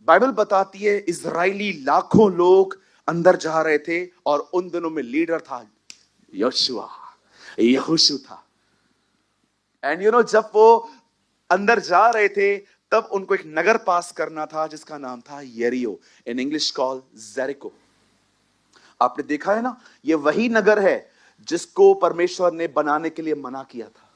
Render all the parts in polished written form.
Bible बताती है Israeli लाखों लोग अंदर जा रहे थे और उन दिनों में लीडर था यहोशू यहोशू था। एंड जब वो अंदर जा रहे थे तब उनको एक नगर पास करना था जिसका नाम था यरीहो, इन इंग्लिश कॉल जेरिको। आपने देखा है ना, ये वही नगर है जिसको परमेश्वर ने बनाने के लिए मना किया था।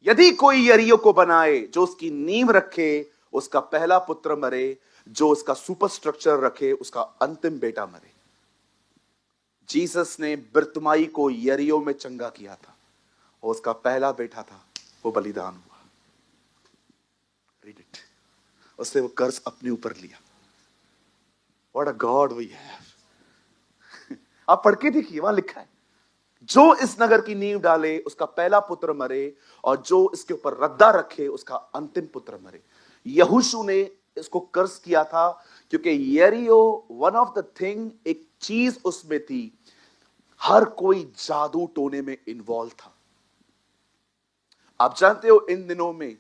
यदि कोई यरीहो को बनाए, जो उसकी नींव रखे, उसका पहला पुत्र मरे, जो उसका सुपर स्ट्रक्चर रखे, उसका अंतिम बेटा मरे। जीसस ने बिरतमाई को यरीहो में चंगा किया था और उसका पहला बेटा था, वो बलिदान हुआ। Read it. उसने वो कर्ज अपने ऊपर लिया। What a God we have. आप पढ़ के देखिए, वहां लिखा है जो इस नगर की नींव डाले उसका पहला पुत्र मरे, और जो इसके ऊपर रद्दा रखे उसका अंतिम पुत्र मरे। यहोशू ने इसको कर्ज किया था क्योंकि यरीहो वन ऑफ द थिंग, एक चीज उसमें थी, हर कोई जादू टोने में इन्वॉल्व था। आप जानते हो इन दिनों में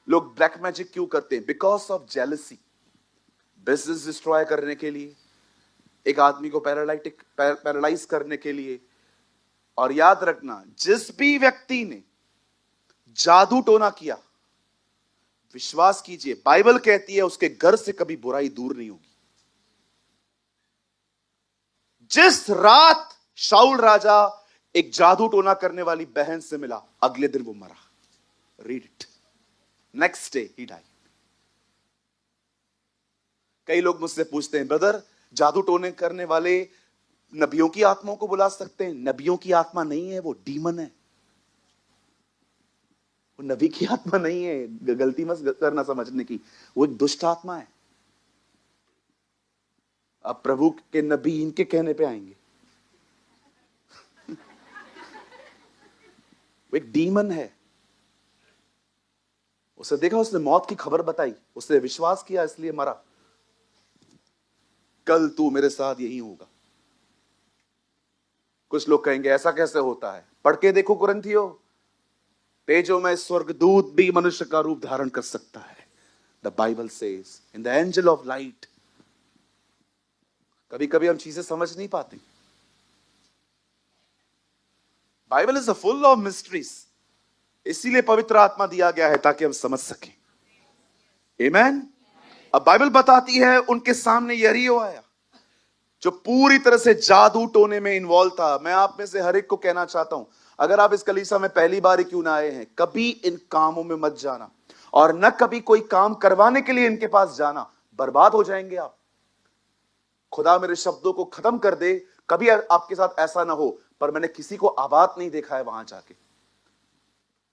लोग ब्लैक मैजिक क्यों करते हैं? Because of jealousy, business destroy करने के लिए, एक आदमी को पैरालाइज करने के लिए। और याद रखना, जिस भी व्यक्ति ने जादू टोना किया, विश्वास कीजिए बाइबल कहती है उसके घर से कभी बुराई दूर नहीं होगी। जिस रात शाऊल राजा एक जादू टोना करने वाली बहन से मिला, अगले दिन वो मरा। Read it. Next day he died. कई लोग मुझसे पूछते हैं, ब्रदर जादू टोने करने वाले नबियों की आत्माओं को बुला सकते हैं? नबियों की आत्मा नहीं है, वो डीमन है। वो नबी की आत्मा नहीं है, गलती मत करना समझने की, वो एक दुष्ट आत्मा है। अब प्रभु के नबी इनके कहने पे आएंगे। वो एक डीमन है। उसे देखा, उसने मौत की खबर बताई, उसने विश्वास किया इसलिए मरा। कल तू मेरे साथ यही होगा। कुछ लोग कहेंगे ऐसा कैसे होता है? पढ़ के देखो कुरिन्थियों, पेजों में स्वर्गदूत भी मनुष्य का रूप धारण कर सकता है। The Bible says in the angel of light. कभी कभी हम चीजें समझ नहीं पाते। Bible is full of mysteries, इसीलिए पवित्र आत्मा दिया गया है ताकि हम समझ सकें। आमेन। अब बाइबल बताती है उनके सामने यरीहो आया जो पूरी तरह से जादू टोने में इन्वॉल्व था। मैं आप में से हर एक को कहना चाहता हूं, अगर आप इस कलीसिया में पहली बार ही क्यों ना आए हैं, कभी इन कामों में मत जाना, और न कभी कोई काम करवाने के लिए इनके पास जाना। बर्बाद हो जाएंगे आप। खुदा मेरे शब्दों को खत्म कर दे, कभी आपके साथ ऐसा ना हो, पर मैंने किसी को आबाद नहीं देखा है वहां जाके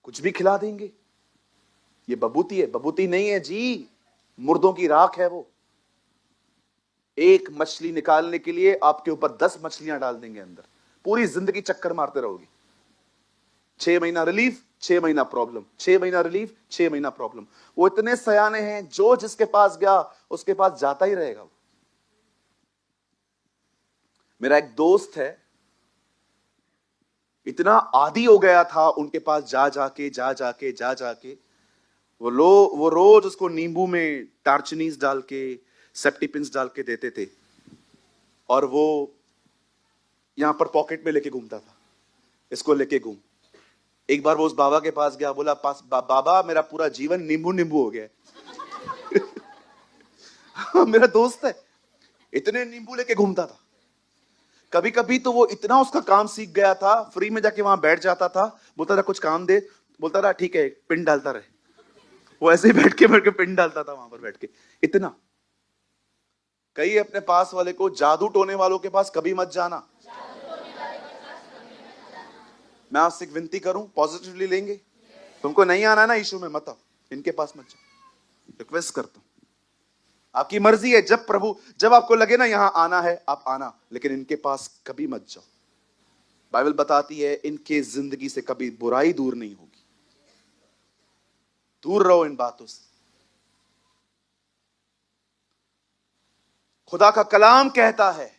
कुछ भी खिला देंगे। ये बबूती है? बबूती नहीं है जी, मुर्दों की राख है वो। एक मछली निकालने के लिए आपके ऊपर 10 मछलियां डाल देंगे अंदर, पूरी जिंदगी चक्कर मारते रहोगे। 6 महीना रिलीफ, 6 महीना प्रॉब्लम, 6 महीना रिलीफ, 6 महीना प्रॉब्लम। वो इतने सयाने हैं, जो जिसके पास गया उसके पास जाता ही रहेगा वो। मेरा एक दोस्त है, इतना आदी हो गया था उनके पास जा जाके वो रोज उसको नींबू में टार्चनीज डाल के, सेप्टिपिन्स डाल के देते थे, और वो यहां पर पॉकेट में लेके घूमता था, इसको लेके घूम। एक बार वो उस बाबा के पास गया, बोला बाबा मेरा पूरा जीवन नींबू नींबू हो गया है। मेरा दोस्त है, इतने नींबू लेके घूमता था। कभी कभी तो वो इतना उसका काम सीख गया था, फ्री में जाके वहां बैठ जाता था, बोलता था कुछ काम दे, बोलता था ठीक है, पिन डालता रहे। वो ऐसे ही बैठ के पिन डालता था वहां पर बैठ के। इतना। कई अपने पास वाले को, जादू टोने वालों के पास कभी मत जाना। मैं आपसे एक विनती करूं, पॉजिटिवली लेंगे? तुमको नहीं आना ना यीशु में, मत आओ, इनके पास मत जाओ। रिक्वेस्ट करता हूं, आपकी मर्जी है। जब आपको लगे ना यहां आना है, आप आना, लेकिन इनके पास कभी मत जाओ। बाइबल बताती है इनके जिंदगी से कभी बुराई दूर नहीं होगी। दूर रहो इन बातों से। खुदा का कलाम कहता है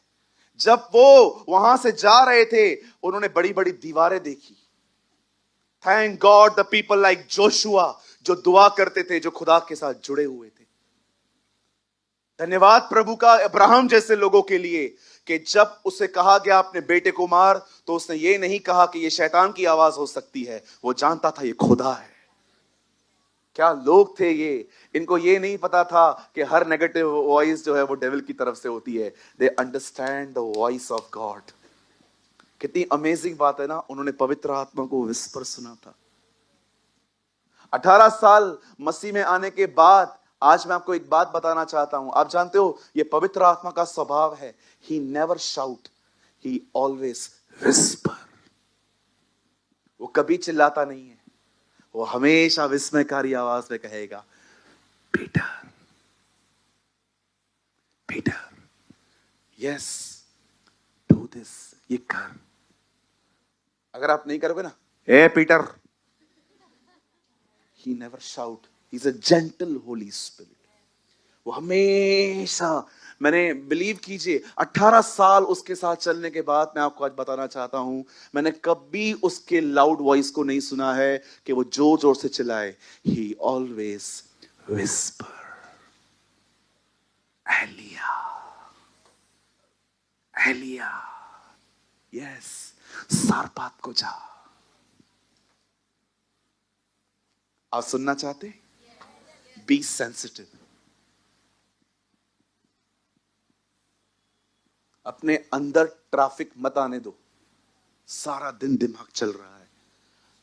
जब वो वहां से जा रहे थे, उन्होंने बड़ी बड़ी दीवारें देखी। Thank God the people like Joshua, जो दुआ करते थे, जो खुदा के साथ जुड़े हुए थे। धन्यवाद प्रभु का अब्राहम जैसे लोगों के लिए कि जब उसे कहा गया अपने बेटे को मार, तो उसने ये नहीं कहा कि ये शैतान की आवाज हो सकती है, वो जानता था ये खुदा है। क्या लोग थे ये, इनको ये नहीं पता था कि हर नेगेटिव वॉइस जो है वो डेविल की तरफ से होती है। They understand the voice of God. कितनी अमेजिंग बात है ना, उन्होंने पवित्र आत्मा को विस्पर सुना था। 18 साल मसीह में आने के बाद आज मैं आपको एक बात बताना चाहता हूं। आप जानते हो ये पवित्र आत्मा का स्वभाव है, he never shout, he always whisper. वो कभी चिल्लाता नहीं है, वो हमेशा विस्मयकारी आवाज में कहेगा, Peter, Peter, yes, do this, ये कर। अगर आप नहीं करोगे ना, ए Peter, he never shout, he's a gentle holy spirit। वो हमेशा, मैंने बिलीव कीजिए 18 साल उसके साथ चलने के बाद मैं आपको आज बताना चाहता हूं, मैंने कभी उसके लाउड वॉइस को नहीं सुना है कि वो जोर जोर से चिल्लाए। He always whisper, Elijah, Elijah, yes, सारपात को जा। आप सुनना चाहते? Be sensitive. अपने अंदर ट्रैफिक मत आने दो। सारा दिन दिमाग चल रहा है,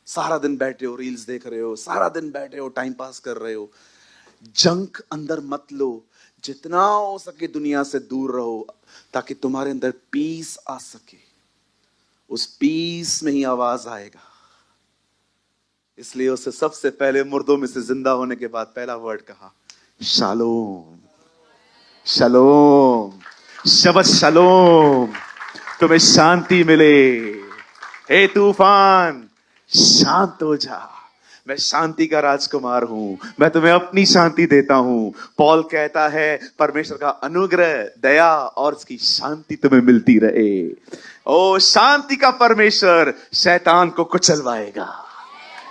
सारा दिन बैठे हो रील्स देख रहे हो, सारा दिन बैठे हो टाइम पास कर रहे हो। जंक अंदर मत लो, जितना हो सके दुनिया से दूर रहो, ताकि तुम्हारे अंदर पीस आ सके। उस पीस में ही आवाज आएगा। इसलिए उसे सबसे पहले मुर्दों में से जिंदा होने के बाद पहला वर्ड कहा, शालोम, शालोम, शबत शालोम, तुम्हें शांति मिले। हे तूफान, शांत हो जा, मैं शांति का राजकुमार हूं, मैं तुम्हें अपनी शांति देता हूं। पॉल कहता है परमेश्वर का अनुग्रह, दया और उसकी शांति तुम्हें मिलती रहे। ओ शांति का परमेश्वर शैतान को कुचलवाएगा।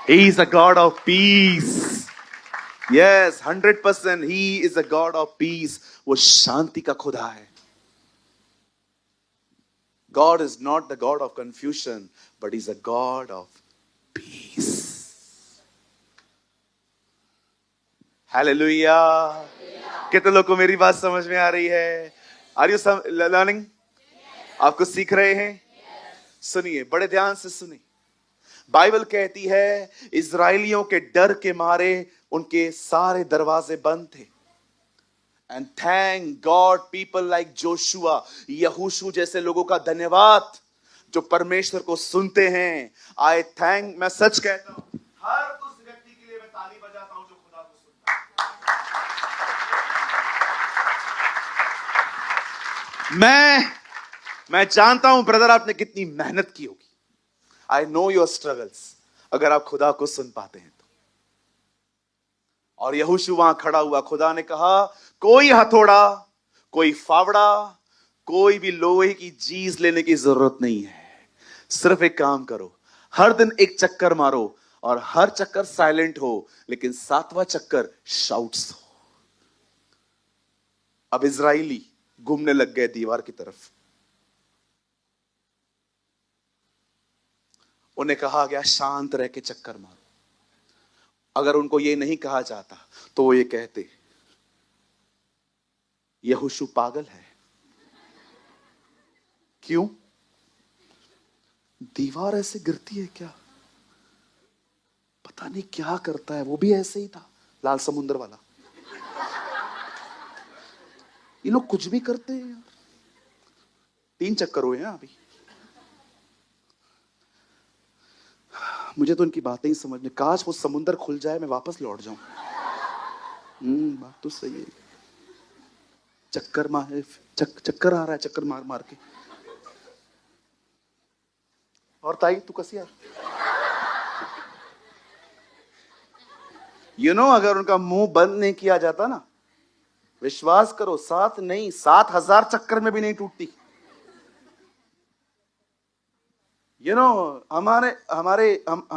He is a God of peace. Yes, 100% He is a God of peace. वो शांति का खुदा है। God is not the God of confusion, but He's a God of peace. Hallelujah. कितने लोगों को मेरी बात समझ में आ रही है? Are you learning? आप कुछ सीख रहे हैं? सुनिए, बड़े ध्यान से सुनिए। बाइबल कहती है इजराइलियों के डर के मारे उनके सारे दरवाजे बंद थे। And thank God people like Joshua, यहोशू जैसे लोगों का धन्यवाद जो परमेश्वर को सुनते हैं। आई थैंक, मैं सच कहता हूं, हर उस व्यक्ति के लिए मैं ताली बजाता हूं जो खुदा को सुनता है। मैं जानता हूं ब्रदर आपने कितनी मेहनत की होगी। I know your struggles, अगर आप खुदा को सुन पाते हैं तो। और यहोशू वहां खड़ा हुआ, खुदा ने कहा कोई हथौड़ा, कोई फावड़ा, कोई भी लोहे की चीज लेने की जरूरत नहीं है। सिर्फ एक काम करो, हर दिन एक चक्कर मारो, और हर चक्कर साइलेंट हो, लेकिन 7वां चक्कर शाउट्स हो। अब इजराइली घूमने लग गए दीवार की तरफ। उन्हें कहा गया शांत रह के चक्कर मारो। अगर उनको ये नहीं कहा जाता तो वो ये कहते यहोशू पागल है। क्यों? दीवार ऐसे गिरती है क्या? पता नहीं क्या करता है, वो भी ऐसे ही था, लाल समुद्र वाला। ये लोग कुछ भी करते हैं यार। 3 चक्कर हुए हैं अभी। मुझे तो उनकी बातें ही समझ में, काश वो समुंदर खुल जाए, मैं वापस लौट जाऊं। बात तो सही है। चक्कर मार, चक्कर आ रहा है, चक्कर मार मार के। और ताई तू कसी यार, अगर उनका मुंह बंद नहीं किया जाता ना, विश्वास करो 7 नहीं 7000 चक्कर में भी नहीं टूटती। हम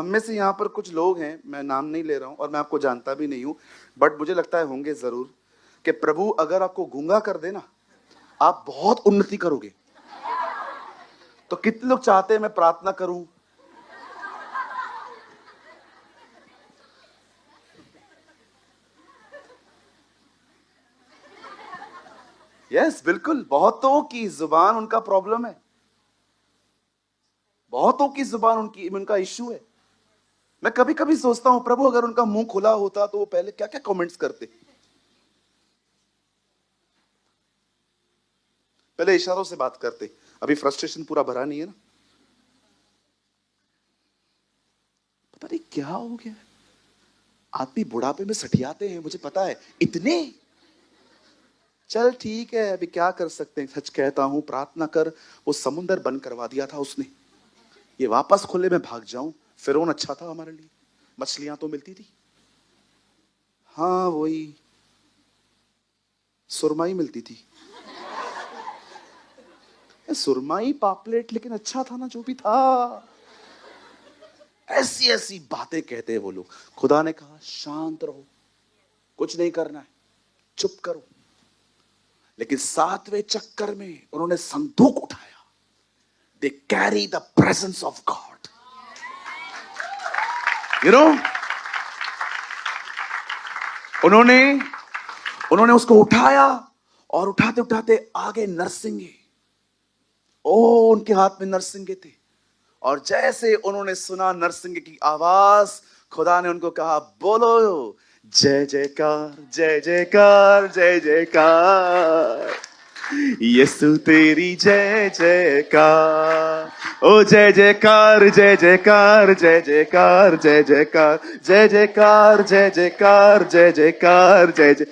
में से यहाँ पर कुछ लोग हैं, मैं नाम नहीं ले रहा हूं और मैं आपको जानता भी नहीं हूं, बट मुझे लगता है होंगे जरूर, कि प्रभु अगर आपको गूंगा कर देना, आप बहुत उन्नति करोगे। तो कितने लोग चाहते हैं मैं प्रार्थना करूं? यस, बिल्कुल। बहुतों की जुबान उनका प्रॉब्लम है, बहुतों की जुबान उनका इश्यू है। मैं कभी कभी सोचता हूं प्रभु अगर उनका मुंह खुला होता तो वो पहले क्या क्या कमेंट्स करते। पहले इशारों से बात करते। अभी फ्रस्ट्रेशन पूरा भरा नहीं है ना, पता नहीं क्या हो गया। आदमी बुढ़ापे में सठियाते हैं, मुझे पता है। इतने चल ठीक है, अभी क्या कर सकते हैं। सच कहता हूं, प्रार्थना कर, वो समुंदर बंद करवा दिया था उसने। ये वापस खुले में भाग जाऊं। फिरौन अच्छा था हमारे लिए, मछलियां तो मिलती थी। हाँ, वही सुरमाई मिलती थी। सुरमाई पापलेट, लेकिन अच्छा था ना जो भी था। ऐसी ऐसी बातें कहते हैं वो लोग। खुदा ने कहा शांत रहो, कुछ नहीं करना है, चुप करो। लेकिन 7वें चक्कर में उन्होंने संदूक उठाया। They carry the presence of God, you know. उन्होंने उसको उठाया, और उठाते उठाते आगे नरसिंगे। ओ, उनके हाथ में नरसिंगे थे। और जैसे उन्होंने सुना नरसिंगे की आवाज, खुदा ने उनको कहा बोलो जय जयकार, जय जयकार, जय जयकार, यीशु तेरी जय जयकार। ओ जय जयकार, जय जयकार, जय जयकार, जय जयकार, जय जयकार, जय जयकार, जय जयकार, जय जय।